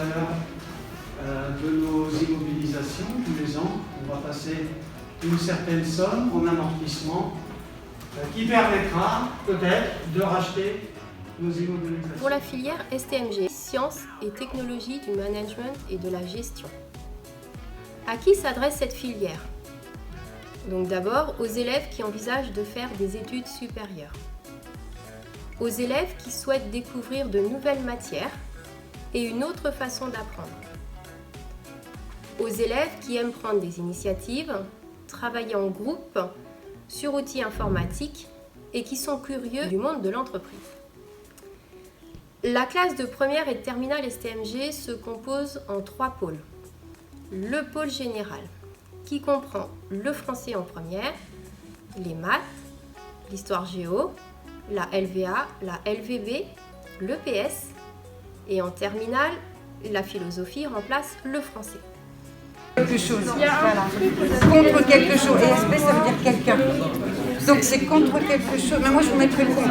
valeur de nos immobilisations tous les ans. On va passer une certaine somme en amortissement qui permettra peut-être de racheter nos immobilisations. Pour la filière STMG, Sciences et technologies du management et de la gestion. À qui s'adresse cette filière? Donc d'abord aux élèves qui envisagent de faire des études supérieures, aux élèves qui souhaitent découvrir de nouvelles matières et une autre façon d'apprendre, aux élèves qui aiment prendre des initiatives, travailler en groupe sur outils informatiques et qui sont curieux du monde de l'entreprise. La classe de première et de terminale STMG se compose en 3 pôles. Le pôle général, qui comprend le français en première, les maths, l'histoire géo, la LVA, la LVB, le PS, et en terminale, la philosophie remplace le français. Quelque chose, voilà. Contre quelque chose. Et SP, ça veut dire quelqu'un. Donc c'est contre quelque chose. Mais moi, je vous mettrai contre.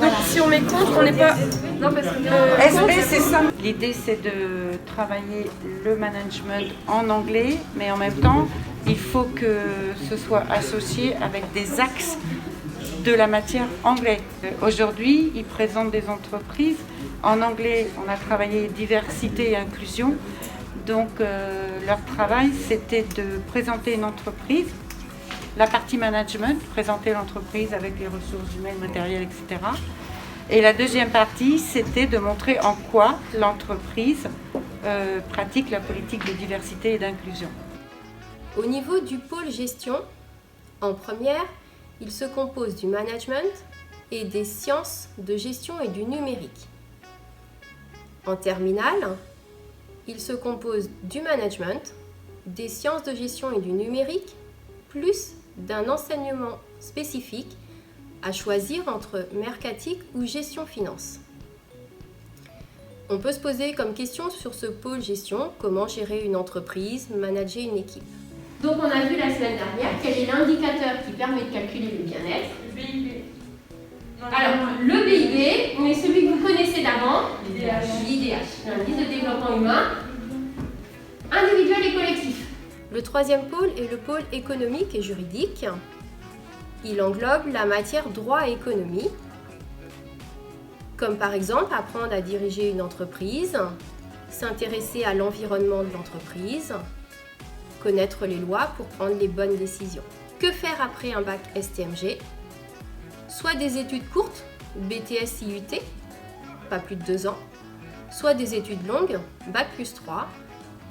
Donc si on met contre, on n'est pas... Non, parce que... SP, c'est ça. L'idée, c'est de travailler le management en anglais, mais en même temps, il faut que ce soit associé avec des axes de la matière anglais. Aujourd'hui, ils présentent des entreprises. En anglais, on a travaillé diversité et inclusion. Donc, leur travail, c'était de présenter une entreprise, la partie management, présenter l'entreprise avec les ressources humaines, matérielles, etc. Et la deuxième partie, c'était de montrer en quoi l'entreprise pratique la politique de diversité et d'inclusion. Au niveau du pôle gestion, en première, il se compose du management et des sciences de gestion et du numérique. En terminale, il se compose du management, des sciences de gestion et du numérique, plus d'un enseignement spécifique à choisir entre mercatique ou gestion finance. On peut se poser comme question sur ce pôle gestion, comment gérer une entreprise, manager une équipe. Donc on a vu la semaine dernière quel est l'indicateur qui permet de calculer le bien-être. Le PIB. Alors, le PIB, mais celui que vous connaissez d'avant, l'IDH, l'indice de développement humain, individuel et collectif. Le troisième pôle est le pôle économique et juridique. Il englobe la matière droit et économie, comme par exemple apprendre à diriger une entreprise, s'intéresser à l'environnement de l'entreprise, connaître les lois pour prendre les bonnes décisions. Que faire après un bac STMG? Soit des études courtes, BTS IUT, pas plus de 2 ans, soit des études longues, bac plus 3,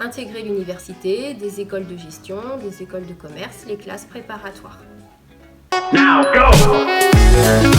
intégrer l'université, des écoles de gestion, des écoles de commerce, les classes préparatoires. Now go!